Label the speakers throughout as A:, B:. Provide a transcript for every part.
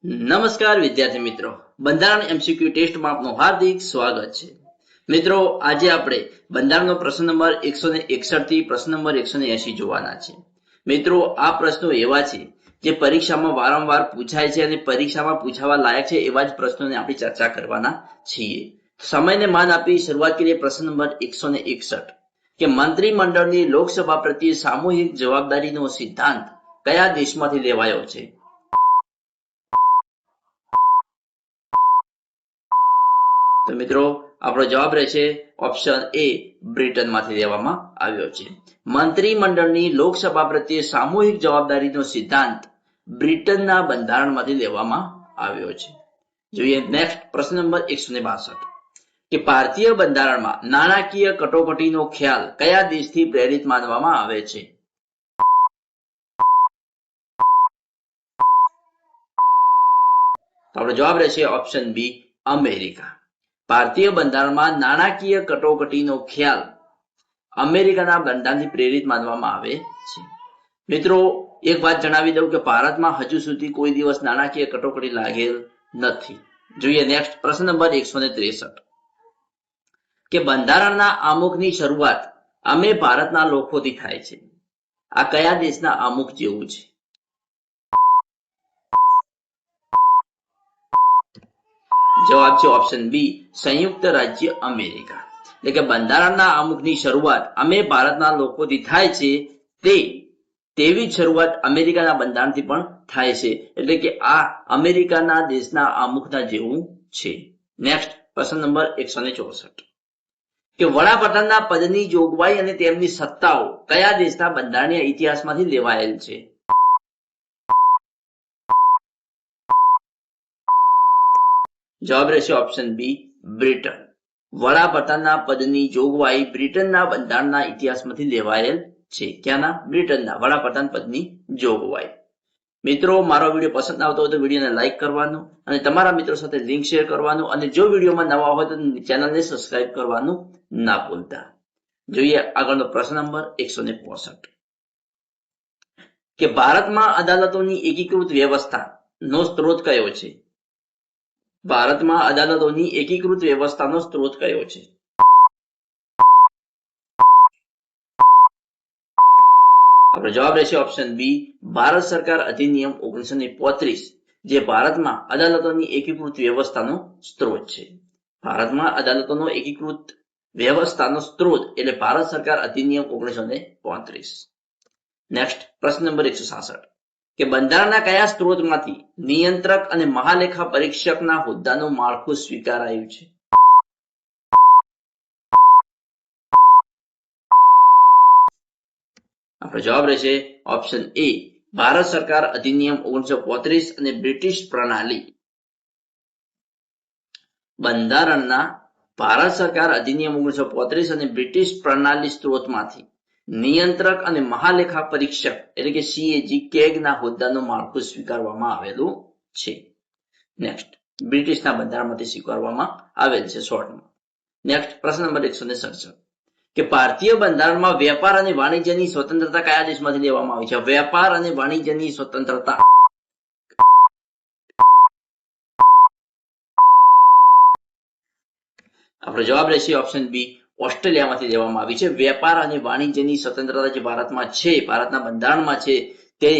A: નમસ્કાર વિદ્યાર્થી મિત્રો, બંધારણ એમસીક્યુ ટેસ્ટમાં આપનું હાર્દિક સ્વાગત છે. મિત્રો, આજે આપણે બંધારણનો પ્રશ્ન નંબર 161 થી પ્રશ્ન નંબર 180 જોવાના છે. મિત્રો, આ પ્રશ્નો એવા છે જે પરીક્ષામાં વારંવાર પૂછાય છે અને પરીક્ષામાં પૂછાવા લાયક છે એવા જ પ્રશ્નોની આપણે ચર્ચા કરવાના છીએ. સમયને માન આપી શરૂઆત કરીએ. પ્રશ્ન નંબર 161 કે મંત્રીમંડળની લોકસભા પ્રત્યે સામૂહિક જવાબદારીનો સિદ્ધાંત કયા દેશમાંથી લેવાયો છે? તો મિત્રો, આપણો જવાબ રહેશે ઓપ્શન એ, બ્રિટનમાંથી લેવામાં આવ્યો છે. મંત્રીમંડળની લોકસભા પ્રત્યે સામૂહિક જવાબદારીનો સિદ્ધાંત બ્રિટનના બંધારણમાંથી લેવામાં આવ્યો છે. જોઈએ નેક્સ્ટ પ્રશ્ન નંબર 162 કે ભારતીય બંધારણમાં નાણાકીય કટોકટીનો ખ્યાલ કયા દેશથી પ્રેરિત માનવામાં આવે છે? તો આપણો જવાબ રહેશે ઓપ્શન બી, અમેરિકા. ભારતીય બંધારણમાં નાણાકીય કટોકટીનો ખ્યાલ અમેરિકાના બંધારણથી પ્રેરિત માનવામાં આવે છે. મિત્રો, એક વાત જણાવી દઉં કે ભારતમાં હજુ સુધી કોઈ દિવસ નાણાકીય કટોકટી લાગેલ નથી. જોઈએ નેક્સ્ટ પ્રશ્ન નંબર 163 કે બંધારણના આમુખની શરૂઆત અમે ભારતના લોકોથી થાય છે. આ કયા દેશના આમુખ જેવું છે? જવાબ છે ઓપ્શન બી, સંયુક્ત રાજ્ય અમેરિકા. એટલે કે બંધારણના આમુખની શરૂઆત અમે ભારતના લોકોથી થાય છે તેવી જ શરૂઆત અમેરિકાના બંધારણથી પણ થાય છે. એટલે કે આ અમેરિકાના દેશના આમુખના જેવું છે. નેક્સ્ટ પ્રશ્ન નંબર 164 કે વડાપ્રધાનના પદની જોગવાઈ અને તેમની સત્તાઓ કયા દેશના બંધારણીય ઇતિહાસમાંથી લેવાયેલ છે? જવાબ રહેશે ઓપ્શન બી, બ્રિટન. વડાપ્રધાનના પદની જોગવાઈ બ્રિટનના બંધારણના ઇતિહાસમાંથી લેવાયેલ છે. ક્યાંના? બ્રિટનના વડાપ્રધાન પદની જોગવાઈ. મિત્રો, મારો વિડીયો પસંદ આવતો હોય તો વિડીયોને લાઈક કરવાનું અને તમારા મિત્રો સાથે લિંક શેર કરવાનું અને જો વિડીયોમાં નવા હોય તો ચેનલને સબસ્ક્રાઇબ કરવાનું ના ભૂલતા. જોઈએ આગળનો પ્રશ્ન નંબર 165 કે ભારતમાં અદાલતોની એકીકૃત વ્યવસ્થાનો સ્ત્રોત કયો છે? ભારતમાં અદાલતોની એકીકૃત વ્યવસ્થાનો સ્ત્રોત કયો છે? આપણો જવાબ રહેશે ઓપ્શન બી, ભારત સરકાર અધિનિયમ 1935, જે ભારતમાં અદાલતોની એકીકૃત વ્યવસ્થાનો સ્ત્રોત છે. ભારતમાં અદાલતોનો એકીકૃત વ્યવસ્થાનો સ્ત્રોત એટલે ભારત સરકાર અધિનિયમ 1935. નેક્સ્ટ પ્રશ્ન નંબર 166 કે બંધારણના કયા સ્ત્રોતમાંથી નિયંત્રક અને મહાલેખા પરીક્ષકના હોદ્દાનું માળખું સ્વીકારાયું છે? આપણો જવાબ રહેશે ઓપ્શન એ, ભારત સરકાર અધિનિયમ 1935 અને બ્રિટિશ પ્રણાલી. બંધારણના ભારત સરકાર અધિનિયમ 1935 અને બ્રિટિશ પ્રણાલી સ્ત્રોતમાંથી નિયંત્રક અને મહાલેખા પરીક્ષક એટલે કે સીએજી કેગના હોદ્દાનું માળખું સ્વીકારવામાં આવેલું છે. નેક્સ્ટ બ્રિટિશના બંધારણમાંથી સ્વીકારવામાં આવેલ છે શોર્ટમાં. નેક્સ્ટ પ્રશ્ન નંબર 167 કે ભારતીય બંધારણમાં વેપાર અને વાણિજ્યની સ્વતંત્રતા કયા દેશમાંથી લેવામાં આવી છે? વેપાર અને વાણિજ્યની સ્વતંત્રતા. આપણો જવાબ રહેશે ઓપ્શન બી, ઓસ્ટ્રેલિયામાંથી લેવામાં આવી છે. વેપાર અને વાણિજ્યની સ્વતંત્રતા જે ભારતમાં છે, ભારતના બંધારણમાં છે, તે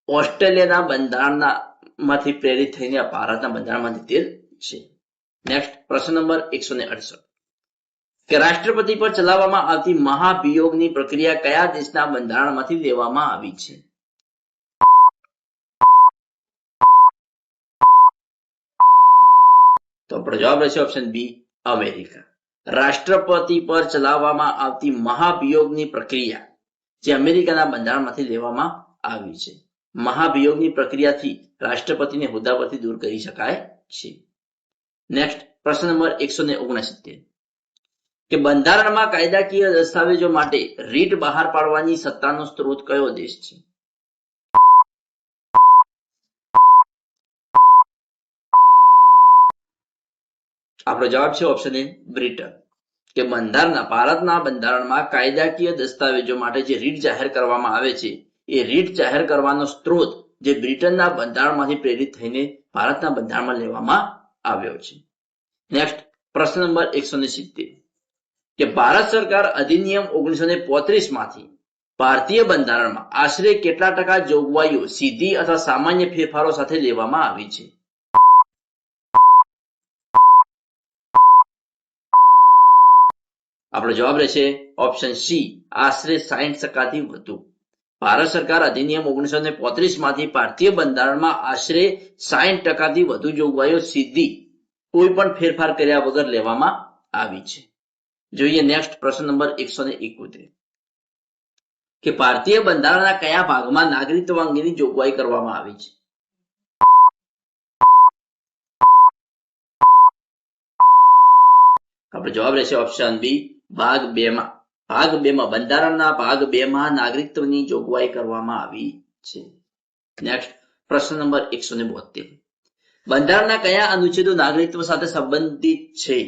A: ઓસ્ટ્રેલિયાના બંધારણમાંથી પ્રેરિત થઈને ભારતના બંધારણમાં લીધેલ છે. નેક્સ્ટ પ્રશ્ન નંબર 168 કે રાષ્ટ્રપતિ પર ચલાવવામાં આવતી મહાભિયોગની પ્રક્રિયા કયા દેશના બંધારણમાંથી લેવામાં આવી છે? તો આપણો જવાબ રહેશે ઓપ્શન બી, અમેરિકા. રાષ્ટ્રપતિ પર ચલાવવામાં આવતી મહાભિયોગની પ્રક્રિયા જે અમેરિકાના બંધારણમાંથી લેવામાં આવી છે. મહાભિયોગની પ્રક્રિયાથી રાષ્ટ્રપતિને હોદ્દા પરથી દૂર કરી શકાય છે. નેક્સ્ટ પ્રશ્ન નંબર 169 કે બંધારણમાં કાયદાકીય દસ્તાવેજો માટે રીટ બહાર પાડવાની સત્તાનો સ્ત્રોત કયો દેશ છે? આપણો જવાબ છે ઓપ્શન એ, બ્રિટન. કે ભારતના બંધારણમાં કાયદાકીય દસ્તાવેજો માટે જે રીટ જાહેર કરવામાં આવે છે એ રીટ જાહેર કરવાનો સ્ત્રોત જે બ્રિટનના બંધારણમાંથી પ્રેરિત થઈને ભારતના બંધારણમાં લેવામાં આવ્યો છે. નેક્સ્ટ પ્રશ્ન નંબર 170 કે ભારત સરકાર અધિનિયમ 1935 માંથી ભારતીય બંધારણમાં આશરે કેટલા ટકા જોગવાઈઓ સીધી અથવા સામાન્ય ફેરફારો સાથે લેવામાં આવી છે? આપણો જવાબ રહેશે ઓપ્શન સી, આશરે 60% વધુ. ભારત સરકાર અધિનિયમ 1935 માંથી ભારતીય બંધારણમાં આશરે 60% વધુ જોગવાઈઓ સીધી કોઈ પણ ફેરફાર કર્યા વગર લેવામાં આવી છે. જોઈએ નેક્સ્ટ પ્રશ્ન નંબર 171 કે ભારતીય બંધારણના કયા ભાગમાં નાગરિકત્વ અંગેની જોગવાઈ કરવામાં આવી છે? આપણો જવાબ રહેશે ઓપ્શન બી, ભાગ 2 માં. ભાગ 2 માં બંધારણના ભાગ 2 માં નાગરિકત્વની જોગવાઈ કરવામાં આવી છે. નેક્સ્ટ પ્રશ્ન નંબર 172 બંધારણના કયા અનુચ્છેદો નાગરિકત્વ સાથે સંબંધિત છે?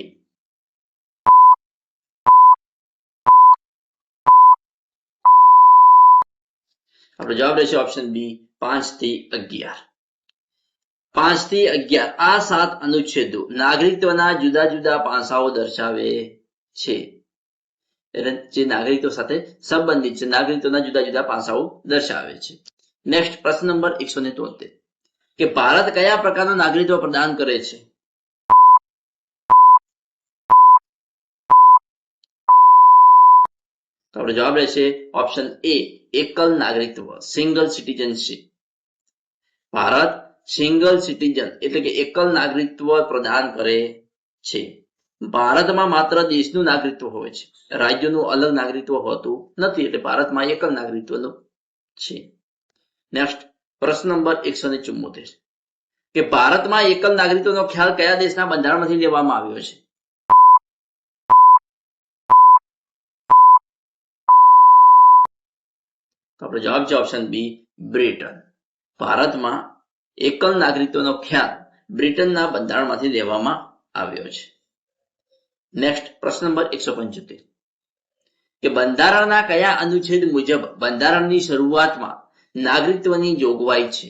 A: આપણો જવાબ રહેશે ઓપ્શન બી, 5 થી 11. 5 થી 11 આ 7 અનુચ્છેદો નાગરિકત્વના જુદા જુદા પાસાઓ દર્શાવે છે. એટલે જે નાગરિકત્વ સાથે સંબંધિત છે, નાગરિકત્વના જુદા જુદા પાસાઓ દર્શાવે છે. નેક્સ્ટ પ્રશ્ન નંબર 173 કે ભારત કયા પ્રકારનું નાગરિકત્વ પ્રદાન કરે છે? તો આપણો જવાબ રહેશે ઓપ્શન એ, એકલ નાગરિકત્વ, single citizenship. Bharat single citizen એટલે કે એકલ નાગરિકત્વ પ્રદાન કરે છે. ભારતમાં માત્ર દેશનું નાગરિકત્વ હોય છે, રાજ્યનું અલગ નાગરિકત્વ હોતું નથી. એટલે ભારતમાં એકલ નાગરિકત્વનું છે. નેક્સ્ટ પ્રશ્ન નંબર 174 કે ભારતમાં એકલ નાગરિકત્વનો ખ્યાલ કયા દેશના બંધારણમાંથી લેવામાં આવ્યો છે? તો આપણો જવાબ છે ઓપ્શન બી, બ્રિટન. ભારતમાં એકલ નાગરિકત્વનો ખ્યાલ બ્રિટનના બંધારણમાંથી લેવામાં આવ્યો છે. નેક્સ્ટ પ્રશ્ન નંબર 175 કે બંધારણના કયા અનુચ્છેદ મુજબ બંધારણની શરૂઆતમાં નાગરિકત્વની જોગવાઈ છે?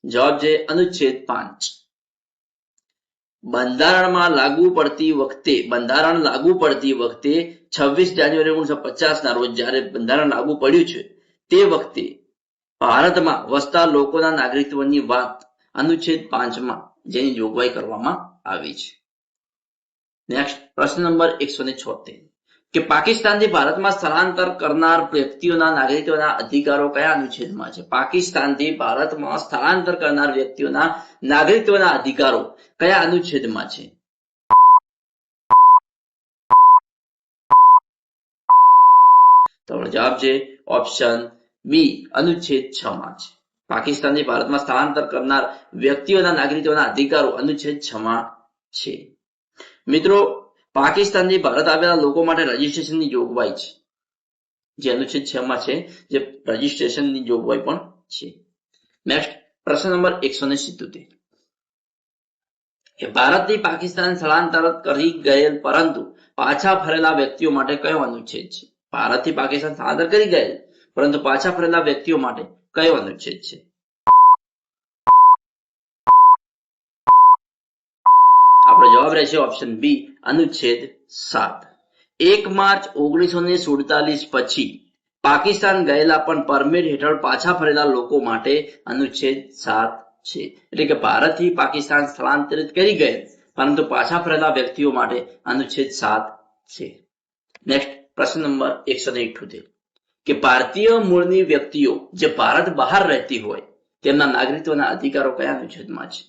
A: જવાબ છે અનુચ્છેદ 5. બંધારણ લાગુ પડતી વખતે 26 જાન્યુઆરી 1950 ના રોજ જ્યારે બંધારણ લાગુ પડ્યું છે તે વખતે ભારતમાં વસતા લોકોના નાગરિકત્વની વાત અનુચ્છેદ 5 માં જેની જોગવાઈ કરવામાં આવી છે. નેક્સ્ટ પ્રશ્ન નંબર 176 કે પાકિસ્તાનથી ભારતમાં સ્થળાંતર કરનાર વ્યક્તિઓના નાગરિકત્વના અધિકારો કયા અનુચ્છેદમાં છે? પાકિસ્તાનથી ભારતમાં સ્થળાંતર કરનાર વ્યક્તિઓના નાગરિકત્વના અધિકારો કયા અનુચ્છેદમાં છે? તો જવાબ છે ઓપ્શન બી, અનુચ્છેદ 6 માં છે. પાકિસ્તાનથી ભારતમાં સ્થળાંતર કરનાર વ્યક્તિઓના નાગરિકત્વના અધિકારો અનુચ્છેદ 6 માં છે. મિત્રો, પાકિસ્તાનથી ભારત આવેલા લોકો માટે રજીસ્ટ્રેશનની જોગવાઈ છે, જે અનુચ્છેદ 6 માં છે, જે રજીસ્ટ્રેશનની જોગવાઈ પણ છે. નેક્સ્ટ પ્રશ્ન નંબર 177 કે ભારતથી પાકિસ્તાન સ્થળાંતર કરી ગયેલ પરંતુ પાછા ફરેલા વ્યક્તિઓ માટે કયો અનુચ્છેદ છે? ભારતથી પાકિસ્તાન સ્થળાંતર કરી ગયેલ પરંતુ પાછા ફરેલા વ્યક્તિઓ માટે કયો અનુચ્છેદ છે? આપણો જવાબ રહેશે ઓપ્શન બી, અનુચ્છેદ 7. 1 માર્ચ 1947 પછી પાકિસ્તાન ગયેલા પણ પરમિટ હેઠળ પાછા ફરેલા લોકો માટે અનુચ્છેદ 7 છે. એટલે કે ભારતથી પાકિસ્તાન સ્થળાંતરિત કરી ગયેલ પરંતુ પાછા ફરેલા વ્યક્તિઓ માટે અનુચ્છેદ 7 છે. નેક્સ્ટ પ્રશ્ન નંબર 178 કે ભારતીય મૂળની વ્યક્તિઓ જે ભારત બહાર રહેતી હોય તેમના નાગરિકત્વના અધિકારો કયા અનુચ્છેદમાં છે?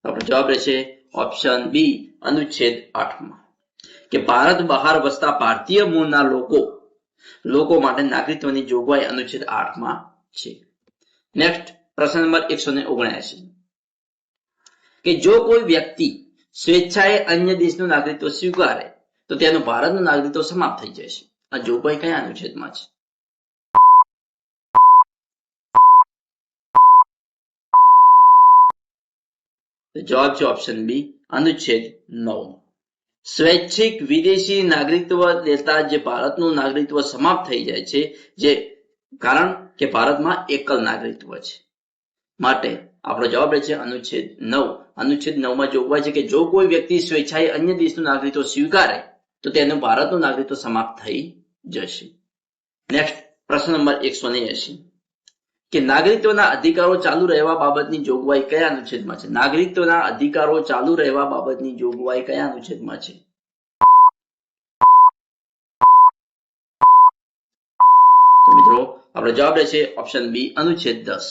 A: આપણો જવાબ રહેશે ઓપ્શન બી, અનુચ્છેદ 8 માં કે ભારત બહાર વસતા ભારતીય મૂળના લોકો માટે નાગરિકત્વની જોગવાઈ અનુચ્છેદ 8 માં છે. નેક્સ્ટ પ્રશ્ન નંબર 179 કે જો કોઈ વ્યક્તિ સ્વેચ્છાએ અન્ય દેશનું નાગરિકત્વ સ્વીકારે તો તેનું ભારતનું નાગરિકત્વ સમાપ્ત થઈ જશે. આ જોગવાઈ કયા અનુચ્છેદમાં છે? તો જવાબ છે ઓપ્શન બી અનુચ્છેદ 9. સ્વૈચ્છિક વિદેશી નાગરિકત્વ લેતા જે ભારતનું નાગરિકત્વ સમાપ્ત થઈ જાય છે, જે કારણ કે ભારતમાં એકલ નાગરિકત્વ છે, માટે આપણો જવાબ રહેશે અનુચ્છેદ 9. અનુચ્છેદ 9 માં જોગવાઈ છે કે જો કોઈ વ્યક્તિ સ્વેચ્છાએ અન્ય દેશનું નાગરિકત્વ સ્વીકારે તો તેનું ભારતનું નાગરિકત્વ સમાપ્ત થઈ જશે. નેક્સ્ટ પ્રશ્ન નંબર 180 કે નાગરિકત્વના અધિકારો ચાલુ રહેવા બાબતની જોગવાઈ કયા અનુચ્છેદમાં છે? નાગરિકત્વના અધિકારો ચાલુ રહેવા બાબતની જોગવાઈ કયા અનુચ્છેદમાં છે? તો મિત્રો આપણો જવાબ રહેશે ઓપ્શન બી અનુચ્છેદ 10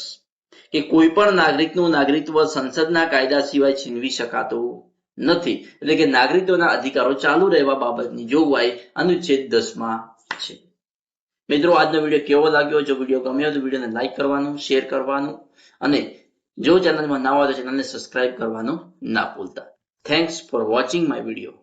A: કે કોઈ પણ નાગરિકનું નાગરિકત્વ સંસદના કાયદા સિવાય છીનવી શકાતું નથી. એટલે કે નાગરિકત્વના અધિકારો ચાલુ રહેવા બાબતની જોગવાઈ અનુચ્છેદ 10 માં છે. મિત્રો આજનો વિડીયો કેવો લાગ્યો? જો વિડીયો ગમ્યો તો વિડીયોને લાઈક કરવાનું, શેર કરવાનું અને જો ચેનલમાં નવા હોય તો ચેનલને સબસ્ક્રાઇબ કરવાનું ના ભૂલતા. Thanks for watching my video.